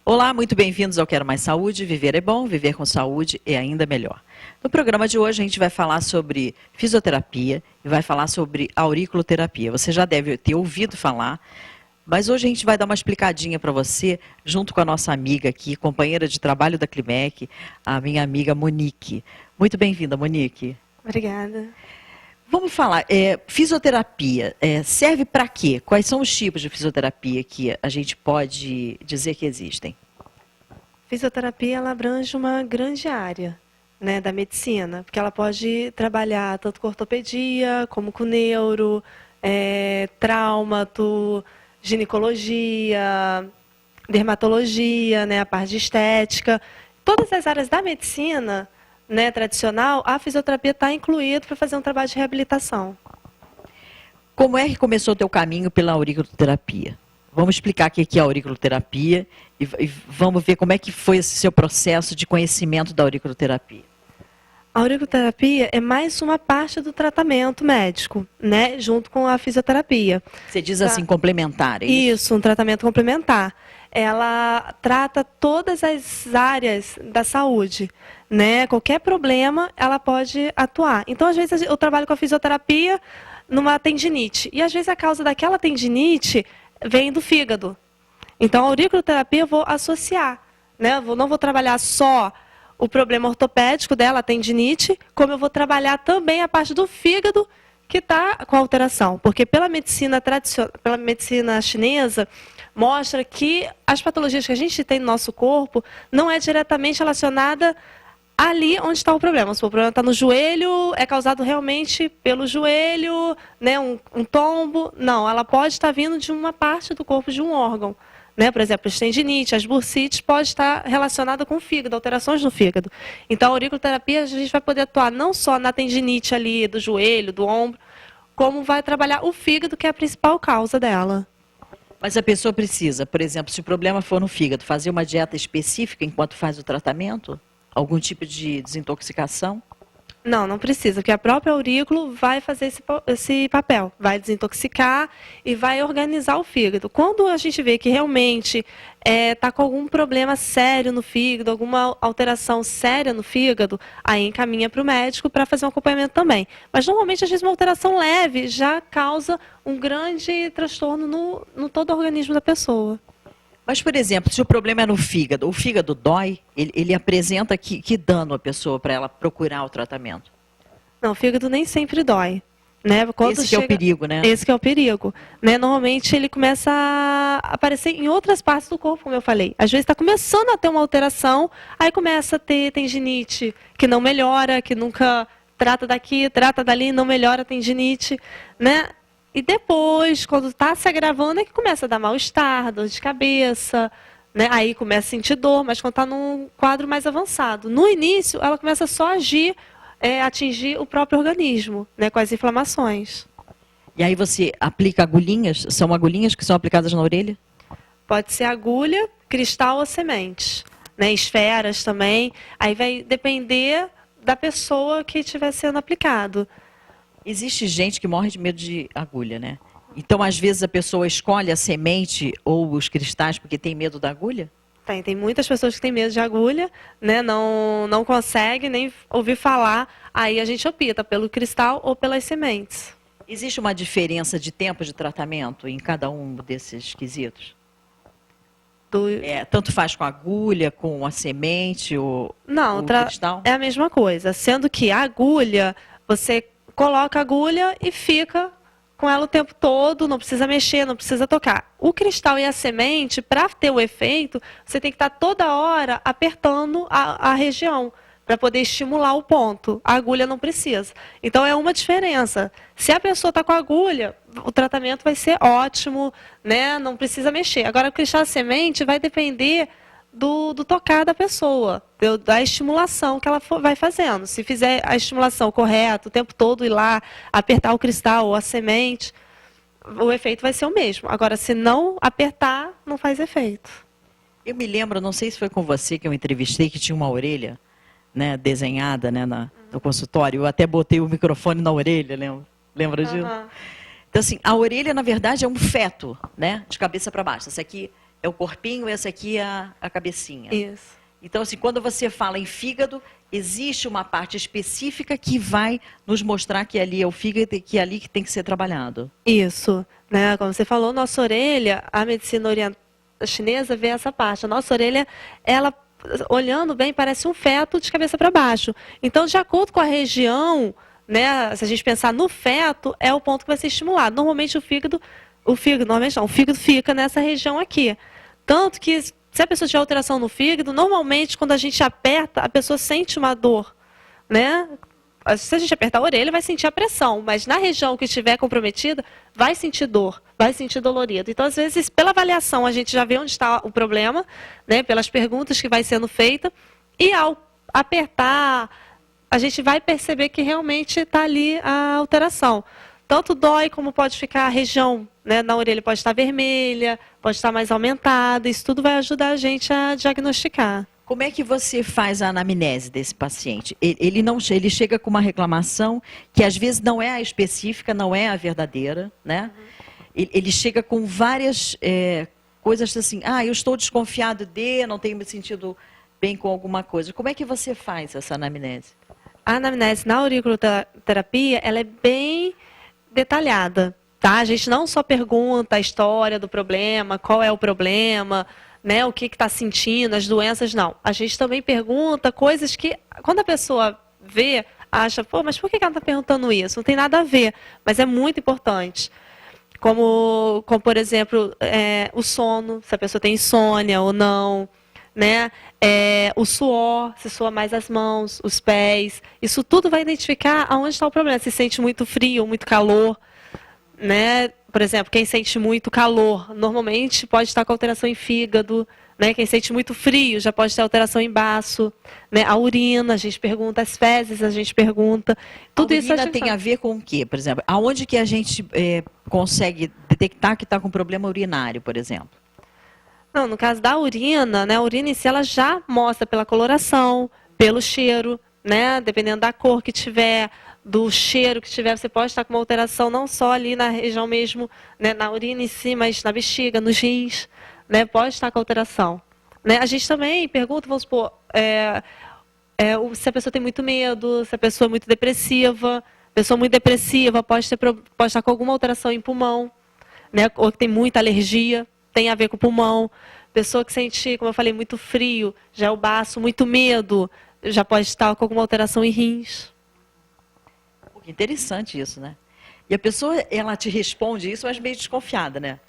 Olá, muito bem-vindos ao Quero Mais Saúde. Viver é bom, viver com saúde é ainda melhor. No programa de hoje a gente vai falar sobre fisioterapia e vai falar sobre auriculoterapia. Você já deve ter ouvido falar, mas hoje a gente vai dar uma explicadinha para você, junto com a nossa amiga aqui, companheira de trabalho da Climec, a minha amiga Monique. Muito bem-vinda, Monique. Obrigada. Vamos falar, fisioterapia serve para quê? Quais são os tipos de fisioterapia que a gente pode dizer que existem? Fisioterapia ela abrange uma grande área, né, da medicina, porque ela pode trabalhar tanto com ortopedia, como com neuro, traumato, ginecologia, dermatologia, né, a parte de estética. Todas as áreas da medicina, né, tradicional, a fisioterapia está incluída para fazer um trabalho de reabilitação. Como é que começou o teu caminho pela auriculoterapia? Vamos explicar o que é a auriculoterapia e vamos ver como é que foi esse seu processo de conhecimento da auriculoterapia. A auriculoterapia é mais uma parte do tratamento médico, né, junto com a fisioterapia. Você diz assim, complementar, é isso? Isso, um tratamento complementar. Ela trata todas as áreas da saúde, né? Qualquer problema, ela pode atuar. Então, às vezes, eu trabalho com a fisioterapia numa tendinite. E, às vezes, a causa daquela tendinite vem do fígado. Então, a auriculoterapia eu vou associar, né? Eu não vou trabalhar só o problema ortopédico dela, a tendinite, como eu vou trabalhar também a parte do fígado que está com alteração. Porque pela medicina tradicional, pela medicina chinesa, mostra que as patologias que a gente tem no nosso corpo não é diretamente relacionada ali onde está o problema. Se o problema está no joelho, é causado realmente pelo joelho, né, um tombo. Não, ela pode estar vindo de uma parte do corpo, de um órgão. Né? Por exemplo, a tendinite, as bursites, pode estar relacionada com o fígado, alterações no fígado. Então, a auriculoterapia, a gente vai poder atuar não só na tendinite ali do joelho, do ombro, como vai trabalhar o fígado, que é a principal causa dela. Mas a pessoa precisa, por exemplo, se o problema for no fígado, fazer uma dieta específica enquanto faz o tratamento? Algum tipo de desintoxicação? Não, não precisa, porque a própria aurículo vai fazer esse papel, vai desintoxicar e vai organizar o fígado. Quando a gente vê que realmente está com algum problema sério no fígado, alguma alteração séria no fígado, aí encaminha para o médico para fazer um acompanhamento também. Mas normalmente, às vezes, uma alteração leve já causa um grande transtorno no todo o organismo da pessoa. Mas, por exemplo, se o problema é no fígado, o fígado dói, ele apresenta que dano à pessoa para ela procurar o tratamento? Não, o fígado nem sempre dói. Né? Esse que é o perigo, né? Esse que é o perigo. Né? Normalmente ele começa a aparecer em outras partes do corpo, como eu falei. Às vezes está começando a ter uma alteração, aí começa a ter tendinite que não melhora, que nunca trata daqui, trata dali, não melhora a tendinite, né? E depois, quando está se agravando, é que começa a dar mal-estar, dor de cabeça, né? Aí começa a sentir dor, mas quando está num quadro mais avançado. No início, ela começa só a agir, atingir o próprio organismo, né? Com as inflamações. E aí você aplica agulhinhas? São agulhinhas que são aplicadas na orelha? Pode ser agulha, cristal ou semente, né? Esferas também. Aí vai depender da pessoa que estiver sendo aplicado. Existe gente que morre de medo de agulha, né? Então, às vezes, a pessoa escolhe a semente ou os cristais porque tem medo da agulha? Tem muitas pessoas que têm medo de agulha, né? Não consegue nem ouvir falar. Aí a gente opta pelo cristal ou pelas sementes. Existe uma diferença de tempo de tratamento em cada um desses quesitos? Tanto faz com a agulha, com a semente ou o cristal? É a mesma coisa. Sendo que a agulha, você coloca a agulha e fica com ela o tempo todo, não precisa mexer, não precisa tocar. O cristal e a semente, para ter o efeito, você tem que estar toda hora apertando a região, para poder estimular o ponto. A agulha não precisa. Então, é uma diferença. Se a pessoa está com a agulha, o tratamento vai ser ótimo, né? Não precisa mexer. Agora, o cristal e a semente vai depender do tocar da pessoa, da estimulação que ela vai fazendo. Se fizer a estimulação correta, o tempo todo ir lá, apertar o cristal ou a semente, o efeito vai ser o mesmo. Agora, se não apertar, não faz efeito. Eu me lembro, não sei se foi com você que eu entrevistei, que tinha uma orelha, né, desenhada, né, no consultório. Eu até botei o microfone na orelha, lembra disso? Então, assim, a orelha, na verdade, é um feto, né, de cabeça para baixo. Essa aqui é o corpinho, essa aqui é a cabecinha. Isso. Então, assim, quando você fala em fígado, existe uma parte específica que vai nos mostrar que ali é o fígado e que é ali que tem que ser trabalhado. Isso, né? Como você falou, nossa orelha, a medicina chinesa vê essa parte. A nossa orelha, ela, olhando bem, parece um feto de cabeça para baixo. Então, de acordo com a região, né? Se a gente pensar no feto, é o ponto que vai ser estimulado. Normalmente o fígado fica nessa região aqui. Tanto que, se a pessoa tiver alteração no fígado, normalmente, quando a gente aperta, a pessoa sente uma dor, né? Se a gente apertar a orelha, vai sentir a pressão, mas na região que estiver comprometida, vai sentir dor, vai sentir dolorido. Então, às vezes, pela avaliação, a gente já vê onde está o problema, né? Pelas perguntas que vai sendo feita, e ao apertar, a gente vai perceber que realmente está ali a alteração. Tanto dói como pode ficar a região, né, na orelha pode estar vermelha, pode estar mais aumentada. Isso tudo vai ajudar a gente a diagnosticar. Como é que você faz a anamnese desse paciente? Ele chega com uma reclamação que às vezes não é a específica, não é a verdadeira, né? Ele chega com várias coisas assim, eu estou desconfiado não tenho me sentido bem com alguma coisa. Como é que você faz essa anamnese? A anamnese na auriculoterapia, ela é bem detalhada, tá? A gente não só pergunta a história do problema, qual é o problema, né, o que está sentindo, as doenças, não. A gente também pergunta coisas que, quando a pessoa vê, acha, mas por que ela está perguntando isso? Não tem nada a ver, mas é muito importante. Como por exemplo, o sono, se a pessoa tem insônia ou não, né? O suor, se soa mais as mãos, os pés, isso tudo vai identificar aonde está o problema. Se sente muito frio, muito calor, né? Por exemplo, quem sente muito calor, normalmente pode estar com alteração em fígado, né? Quem sente muito frio já pode ter alteração em baço, né? A urina, a gente pergunta, as fezes, a gente pergunta. Tudo isso a urina tem a ver com o quê, por exemplo? Aonde que a gente consegue detectar que está com problema urinário, por exemplo? Não, no caso da urina, né? A urina em si ela já mostra pela coloração, pelo cheiro, né? Dependendo da cor que tiver, do cheiro que tiver, você pode estar com uma alteração não só ali na região mesmo, né, na urina em si, mas na bexiga, nos rins, né, pode estar com alteração. Né? A gente também pergunta, vamos supor, se a pessoa tem muito medo, se a pessoa é muito depressiva. Pessoa muito depressiva pode estar com alguma alteração em pulmão, né, ou que tem muita alergia, tem a ver com o pulmão. Pessoa que sente, como eu falei, muito frio, já é o baço, muito medo, já pode estar com alguma alteração em rins. Interessante isso, né? E a pessoa, ela te responde isso, mas meio desconfiada, né?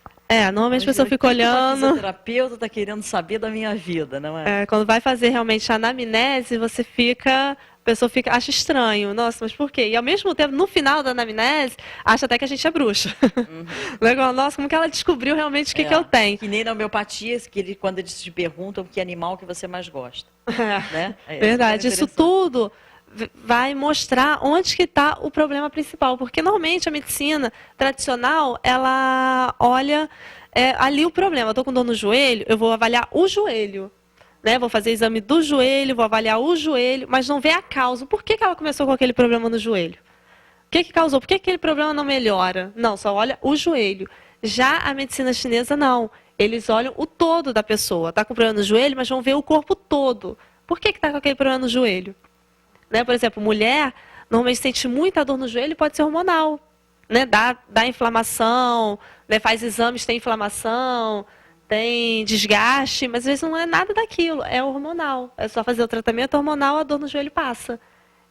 Normalmente a pessoa fica olhando. O fisioterapeuta está querendo saber da minha vida, não é? Quando vai fazer realmente a anamnese, a pessoa acha estranho. Nossa, mas por quê? E ao mesmo tempo, no final da anamnese, acha até que a gente é bruxa. Legal, nossa, como que ela descobriu realmente o que eu tenho? Que nem na homeopatia, quando eles te perguntam que animal que você mais gosta. Né? Verdade, isso tudo vai mostrar onde que está o problema principal, porque normalmente a medicina tradicional, ela olha ali o problema. Eu estou com dor no joelho, eu vou avaliar o joelho, né? Vou fazer exame do joelho, vou avaliar o joelho, mas não vê a causa. Por que ela começou com aquele problema no joelho? O que causou? Por que aquele problema não melhora? Não, só olha o joelho. Já a medicina chinesa, não. Eles olham o todo da pessoa. Está com problema no joelho, mas vão ver o corpo todo. Por que está com aquele problema no joelho? Né? Por exemplo, mulher normalmente sente muita dor no joelho, pode ser hormonal, né? Dá inflamação, né? Faz exames, tem inflamação, tem desgaste, mas às vezes não é nada daquilo, é hormonal. É só fazer o tratamento hormonal, a dor no joelho passa.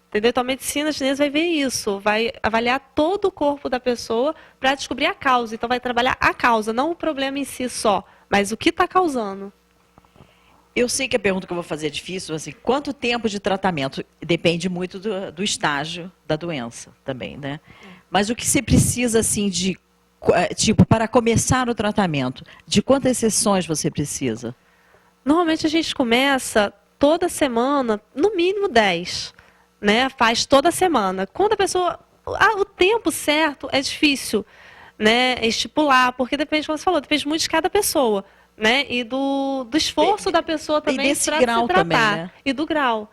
Entendeu? Então a medicina chinesa vai ver isso, vai avaliar todo o corpo da pessoa para descobrir a causa. Então vai trabalhar a causa, não o problema em si só, mas o que está causando. Eu sei que a pergunta que eu vou fazer é difícil, assim, quanto tempo de tratamento? Depende muito do estágio da doença também, né? Mas o que você precisa, assim, para começar o tratamento, de quantas sessões você precisa? Normalmente a gente começa toda semana, no mínimo 10, né? Faz toda semana. Quando a pessoa... o tempo certo é difícil, né? Estipular, porque depende, como você falou, depende muito de cada pessoa. Né? E do esforço da pessoa também para se tratar. Também, né? E do grau.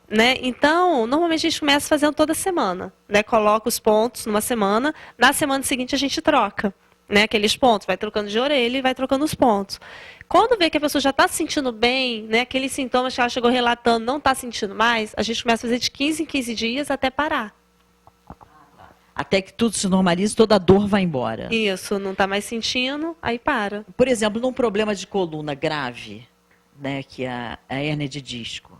Né? Então, normalmente a gente começa fazendo toda semana. Né? Coloca os pontos numa semana, na semana seguinte a gente troca. né? Aqueles pontos, vai trocando de orelha e vai trocando os pontos. Quando vê que a pessoa já está se sentindo bem, né? Aqueles sintomas que ela chegou relatando não está sentindo mais, a gente começa a fazer de 15 em 15 dias até parar. Até que tudo se normalize, toda a dor vai embora. Isso, não está mais sentindo, aí para. Por exemplo, num problema de coluna grave, né, que é a hérnia de disco,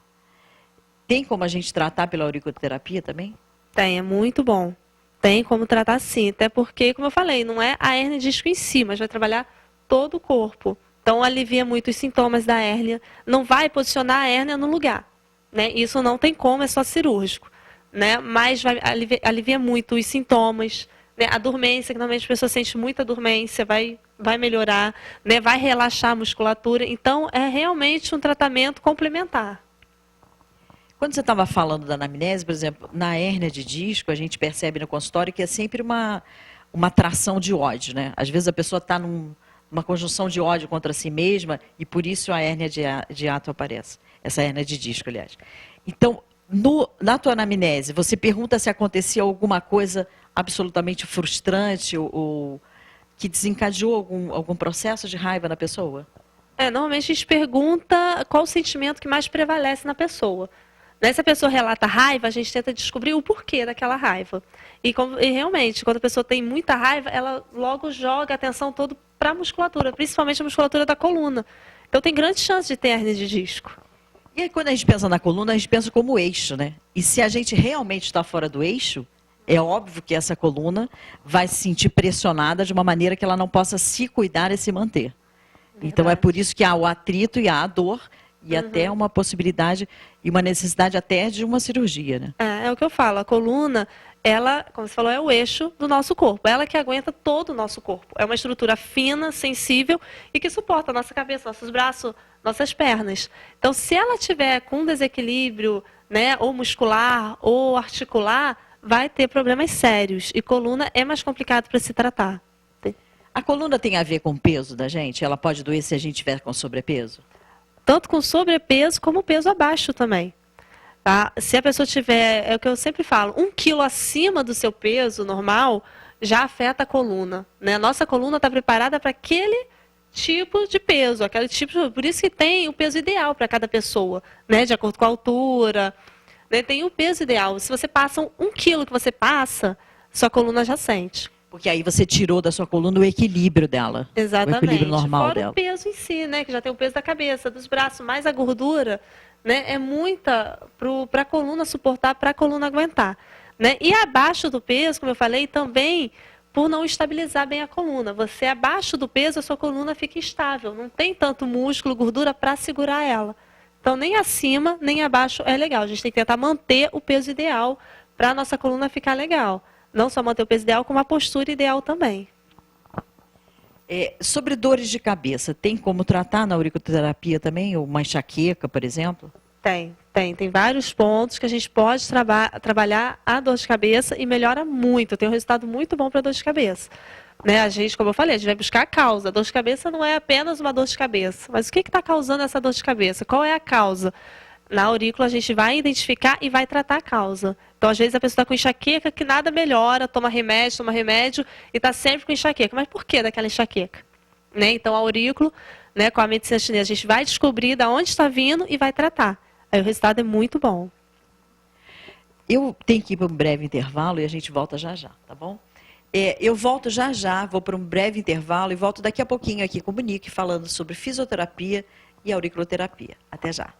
tem como a gente tratar pela auriculoterapia também? Tem, é muito bom. Tem como tratar sim, até porque, como eu falei, não é a hérnia de disco em si, mas vai trabalhar todo o corpo. Então, alivia muito os sintomas da hérnia. Não vai posicionar a hérnia no lugar, né? Isso não tem como, é só cirúrgico, né? Mas alivia muito os sintomas, né? A dormência, que normalmente a pessoa sente muita dormência, vai melhorar, né? Vai relaxar a musculatura. Então, é realmente um tratamento complementar. Quando você estava falando da anamnese, por exemplo, na hérnia de disco, a gente percebe no consultório que é sempre uma tração de ódio, né? Às vezes a pessoa está numa conjunção de ódio contra si mesma e por isso a hérnia de hiato aparece. Essa hérnia de disco, aliás. Então, na tua anamnese, você pergunta se acontecia alguma coisa absolutamente frustrante ou que desencadeou algum processo de raiva na pessoa? Normalmente a gente pergunta qual o sentimento que mais prevalece na pessoa. Né? Se a pessoa relata raiva, a gente tenta descobrir o porquê daquela raiva. E realmente, quando a pessoa tem muita raiva, ela logo joga a atenção toda para a musculatura, principalmente a musculatura da coluna. Então tem grande chance de ter hérnia de disco. E aí, quando a gente pensa na coluna, a gente pensa como eixo, né? E se a gente realmente está fora do eixo, é óbvio que essa coluna vai se sentir pressionada de uma maneira que ela não possa se cuidar e se manter. Verdade. Então é por isso que há o atrito e há a dor, e até uma possibilidade e uma necessidade até de uma cirurgia, né? É o que eu falo, a coluna, ela, como você falou, é o eixo do nosso corpo. Ela que aguenta todo o nosso corpo. É uma estrutura fina, sensível e que suporta a nossa cabeça, nossos braços, nossas pernas. Então, se ela tiver com desequilíbrio, né, ou muscular ou articular, vai ter problemas sérios. E coluna é mais complicado para se tratar. A coluna tem a ver com o peso da gente? Ela pode doer se a gente tiver com sobrepeso? Tanto com sobrepeso como peso abaixo também. Tá? Se a pessoa tiver, é o que eu sempre falo, 1 quilo acima do seu peso normal, já afeta a coluna. Né? A nossa coluna está preparada para aquele tipo de peso, por isso que tem o peso ideal para cada pessoa, né? De acordo com a altura. Né? Tem o peso ideal. Se você passa 1 quilo que você passa, sua coluna já sente. Porque aí você tirou da sua coluna o equilíbrio dela. Exatamente. O equilíbrio normal Fora dela. O peso em si, né? Que já tem o peso da cabeça, dos braços, mais a gordura, né? É muita para a coluna suportar, para a coluna aguentar. Né? E abaixo do peso, como eu falei, também por não estabilizar bem a coluna. Você abaixo do peso, a sua coluna fica instável. Não tem tanto músculo, gordura para segurar ela. Então, nem acima, nem abaixo é legal. A gente tem que tentar manter o peso ideal para a nossa coluna ficar legal. Não só manter o peso ideal, como a postura ideal também. Sobre dores de cabeça, tem como tratar na auriculoterapia também? Ou uma enxaqueca, por exemplo? Tem vários pontos que a gente pode trabalhar a dor de cabeça e melhora muito. Tem um resultado muito bom para a dor de cabeça. Né? A gente, como eu falei, a gente vai buscar a causa. A dor de cabeça não é apenas uma dor de cabeça. Mas o que está causando essa dor de cabeça? Qual é a causa? Na aurícula a gente vai identificar e vai tratar a causa. Então, às vezes, a pessoa está com enxaqueca que nada melhora, toma remédio e está sempre com enxaqueca. Mas por que daquela enxaqueca? Né? Então, a aurículo, né, com a medicina chinesa, a gente vai descobrir de onde está vindo e vai tratar. Aí o resultado é muito bom. Eu tenho que ir para um breve intervalo e a gente volta já já, tá bom? Eu volto já já, vou para um breve intervalo e volto daqui a pouquinho aqui com o Monique falando sobre fisioterapia e auriculoterapia. Até já.